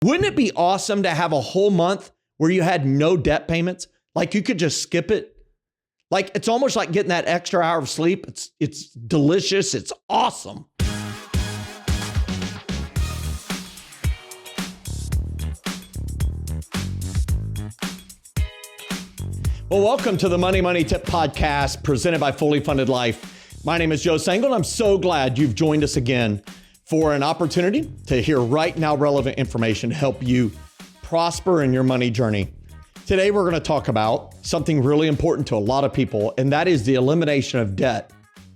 Wouldn't it be awesome to have a whole month where you had no debt payments? Like you could just skip it. Like it's almost like getting that extra hour of sleep. It's delicious. It's awesome. Well, welcome to the Money Tip Podcast presented by Fully Funded Life. My name is Joe Sangle, and I'm so glad you've joined us again for an opportunity to hear right now relevant information to help you prosper in your money journey. Today, we're going to talk about something really important to a lot of people, and that is the elimination of debt.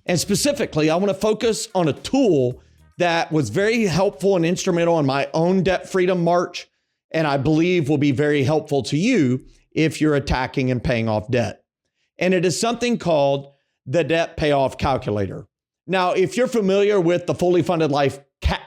And specifically, I want to focus on a tool that was very helpful and instrumental in my own debt freedom march, and I believe will be very helpful to you if you're attacking and paying off debt. And it is something called the debt payoff calculator. Now, if you're familiar with the Fully Funded Life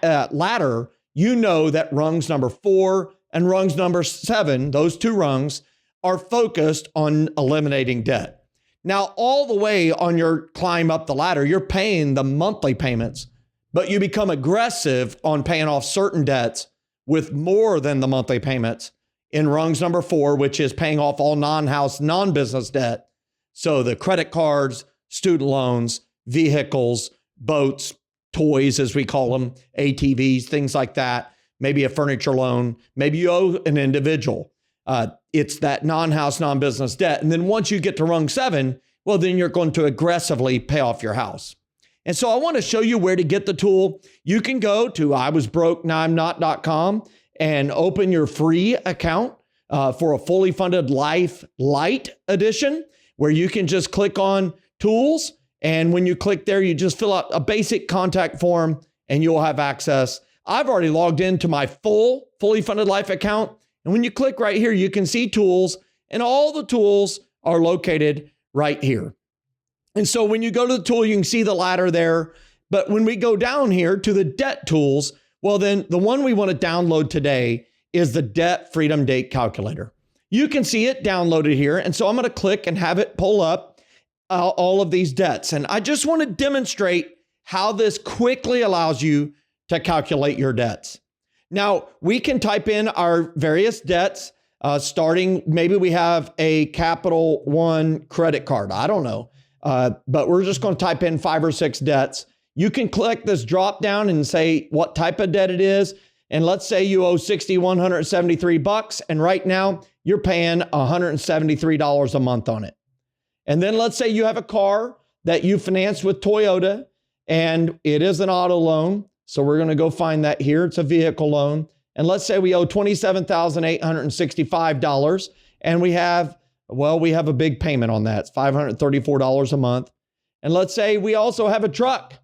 ladder, you know that rungs number 4 and rungs number 7, those two rungs, are focused on eliminating debt. Now, all the way on your climb up the ladder, you're paying the monthly payments, but you become aggressive on paying off certain debts with more than the monthly payments in rungs number 4, which is paying off all non-house, non-business debt. So the credit cards, student loans, vehicles, boats, toys, as we call them, ATVs, things like that, maybe a furniture loan, maybe you owe an individual. It's that non-house, non-business debt. And then once you get to rung 7, well, then you're going to aggressively pay off your house. And so I want to show you where to get the tool. You can go to iwasbrokenowimnot.com and open your free account for a Fully Funded Life Lite edition, where you can just click on tools. And when you click there, you just fill out a basic contact form and you'll have access. I've already logged into my Fully Funded Life account. And when you click right here, you can see tools, and all the tools are located right here. And so when you go to the tool, you can see the ladder there. But when we go down here to the debt tools, well, then the one we want to download today is the Debt Freedom Date Calculator. You can see it downloaded here. And so I'm going to click and have it pull up all of these debts. And I just want to demonstrate how this quickly allows you to calculate your debts. Now, we can type in our various debts, starting, maybe we have a Capital One credit card. I don't know. But we're just going to type in 5 or 6 debts. You can click this drop down and say what type of debt it is. And let's say you owe $6,173, and right now you're paying $173 a month on it. And then let's say you have a car that you financed with Toyota, and it is an auto loan. So we're going to go find that here. It's a vehicle loan. And let's say we owe $27,865, and we have a big payment on that. It's $534 a month. And let's say we also have a truck,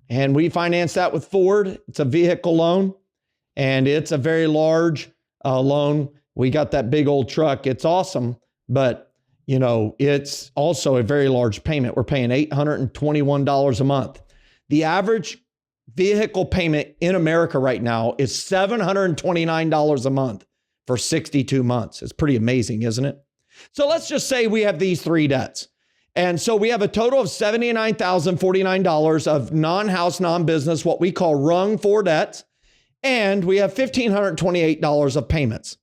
and we finance that with Ford. It's a vehicle loan, and it's a very large loan. We got that big old truck. It's awesome, but it's also a very large payment. We're paying $821 a month. The average vehicle payment in America right now is $729 a month for 62 months. It's pretty amazing, isn't it? So let's just say we have these 3 debts. And so we have a total of $79,049 of non-house, non-business, what we call rung 4 debts. And we have $1,528 of payments.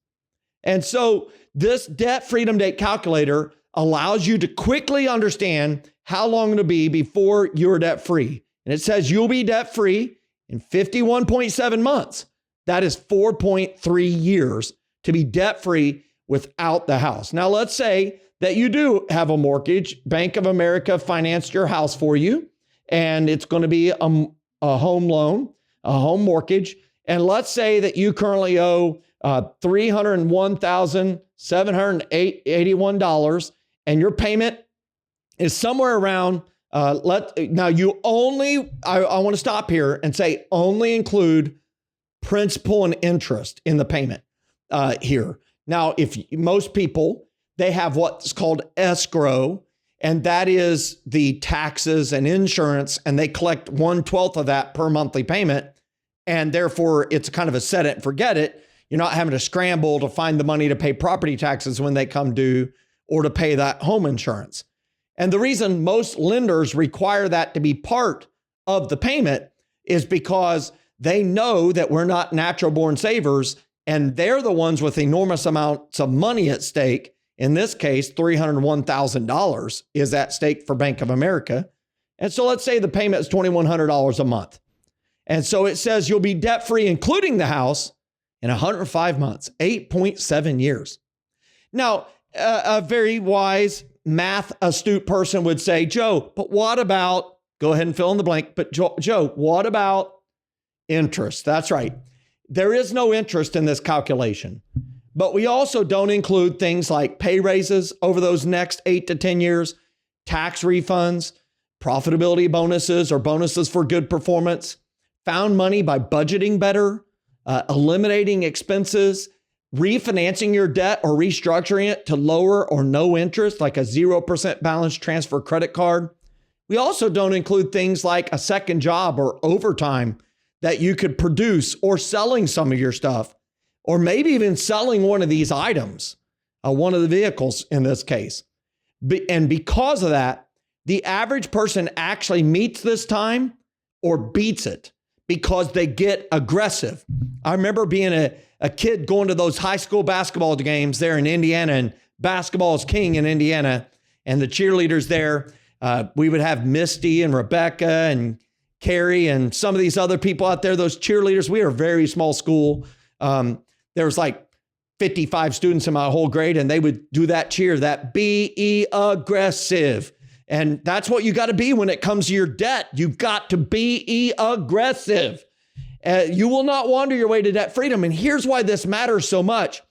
And so this Debt Freedom Date Calculator allows you to quickly understand how long it'll be before you're debt free. And it says you'll be debt free in 51.7 months. That is 4.3 years to be debt free without the house. Now, let's say that you do have a mortgage. Bank of America financed your house for you, and it's going to be a home loan, a home mortgage. And let's say that you currently owe $301,781, and your payment is somewhere around, I want to stop here and say only include principal and interest in the payment here. Now, if most people, they have what's called escrow, and that is the taxes and insurance, and they collect 1/12 of that per monthly payment. And therefore, it's kind of a set it and forget it. You're not having to scramble to find the money to pay property taxes when they come due or to pay that home insurance. And the reason most lenders require that to be part of the payment is because they know that we're not natural born savers And they're the ones with enormous amounts of money at stake. In this case, $301,000 is at stake for Bank of America. And so let's say the payment is $2,100 a month. And so it says you'll be debt-free, including the house, in 105 months, 8.7 years. Now, a very wise, math astute person would say, Joe, but what about, go ahead and fill in the blank, but Joe, what about interest? That's right. There is no interest in this calculation, but we also don't include things like pay raises over those next 8 to 10 years, tax refunds, profitability bonuses or bonuses for good performance, found money by budgeting better, eliminating expenses, refinancing your debt or restructuring it to lower or no interest, like a 0% balance transfer credit card. We also don't include things like a second job or overtime that you could produce, or selling some of your stuff, or maybe even selling one of these items, one of the vehicles in this case. And because of that, the average person actually meets this time or beats it because they get aggressive. I remember being a kid going to those high school basketball games there in Indiana, and basketball is king in Indiana. And the cheerleaders there, we would have Misty and Rebecca and Carrie and some of these other people out there, those cheerleaders. We are a very small school. There was like 55 students in my whole grade, and they would do that cheer, that be aggressive. And that's what you got to be when it comes to your debt. You've got to be aggressive. You will not wander your way to debt freedom. And here's why this matters so much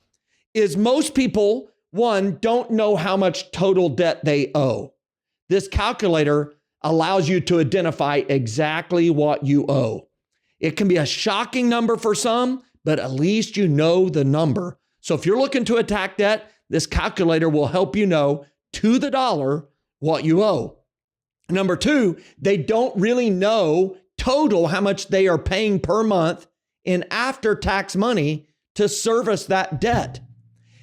is most people, one, don't know how much total debt they owe. This calculator allows you to identify exactly what you owe. It can be a shocking number for some, but at least you know the number. So if you're looking to attack debt, this calculator will help you know to the dollar what you owe. Number two, they don't really know total how much they are paying per month in after-tax money to service that debt.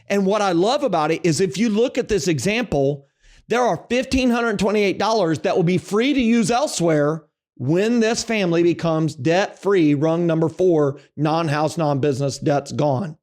And what I love about it is if you look at this example, there are $1,528 that will be free to use elsewhere when this family becomes debt-free, rung number 4, non-house, non-business debt's gone.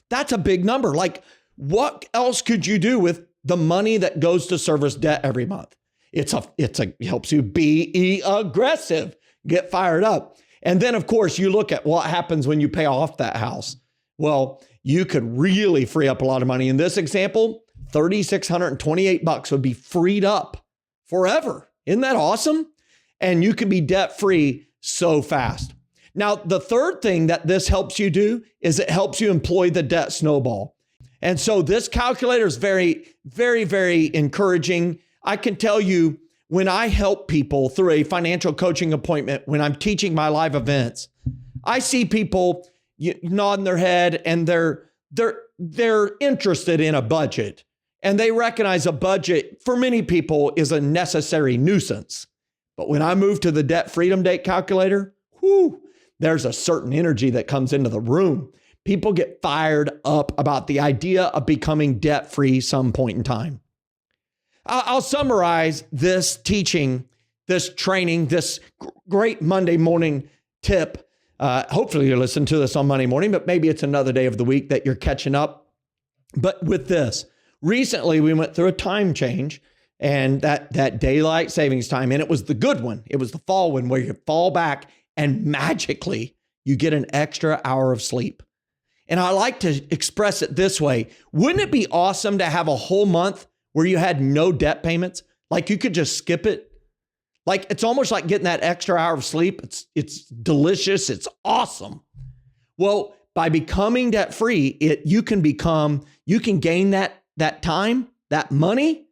That's a big number. Like, what else could you do with the money that goes to service debt every month? It helps you be aggressive, get fired up. And then, of course, you look at what happens when you pay off that house. Well, you could really free up a lot of money. In this example, $3,628 would be freed up forever. Isn't that awesome? And you can be debt-free so fast. Now, the third thing that this helps you do is it helps you employ the debt snowball. And so this calculator is very, very, very encouraging. I can tell you when I help people through a financial coaching appointment, when I'm teaching my live events, I see people nodding their head and they're interested in a budget. And they recognize a budget for many people is a necessary nuisance. But when I move to the debt freedom date calculator, there's a certain energy that comes into the room. People get fired up about the idea of becoming debt free some point in time. I'll summarize this teaching, this training, this great Monday morning tip. Hopefully you listen to this on Monday morning, but maybe it's another day of the week that you're catching up. But with this, recently we went through a time change, and that daylight savings time, and it was the good one. It was the fall one where you fall back and magically you get an extra hour of sleep. And I like to express it this way. Wouldn't it be awesome to have a whole month where you had no debt payments? Like you could just skip it. Like it's almost like getting that extra hour of sleep. It's delicious. It's awesome. Well, by becoming debt free, you can gain that time, that money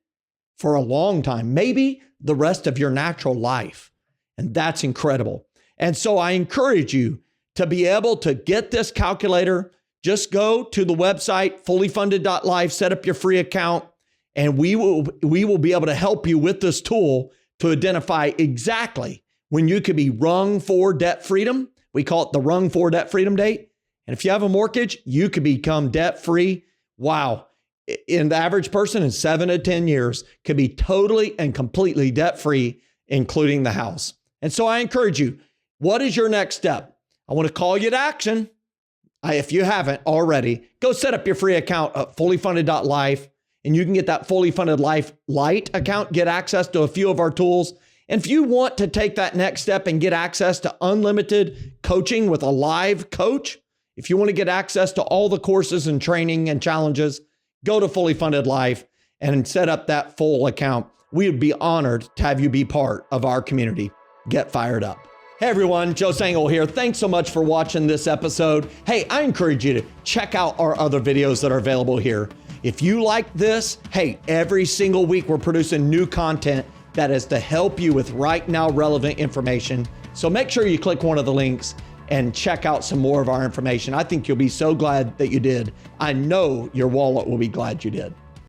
for a long time, maybe the rest of your natural life. And that's incredible. And so I encourage you to be able to get this calculator. Just go to the website, fullyfunded.life, set up your free account, and we will be able to help you with this tool to identify exactly when you could be rung for debt freedom. We call it the rung for debt freedom date. And if you have a mortgage, you could become debt free. Wow. In the average person in 7 to 10 years could be totally and completely debt free, including the house. And so I encourage you, what is your next step? I want to call you to action. If you haven't already, go set up your free account at fullyfunded.life, and you can get that Fully Funded Life Lite account, get access to a few of our tools. And if you want to take that next step and get access to unlimited coaching with a live coach, if you want to get access to all the courses and training and challenges, go to Fully Funded Life and set up that full account. We would be honored to have you be part of our community. Get fired up. Hey everyone, Joe Sangle here. Thanks so much for watching this episode. Hey, I encourage you to check out our other videos that are available here. If you like this, hey, every single week we're producing new content that is to help you with right now relevant information. So make sure you click one of the links and check out some more of our information. I think you'll be so glad that you did. I know your wallet will be glad you did.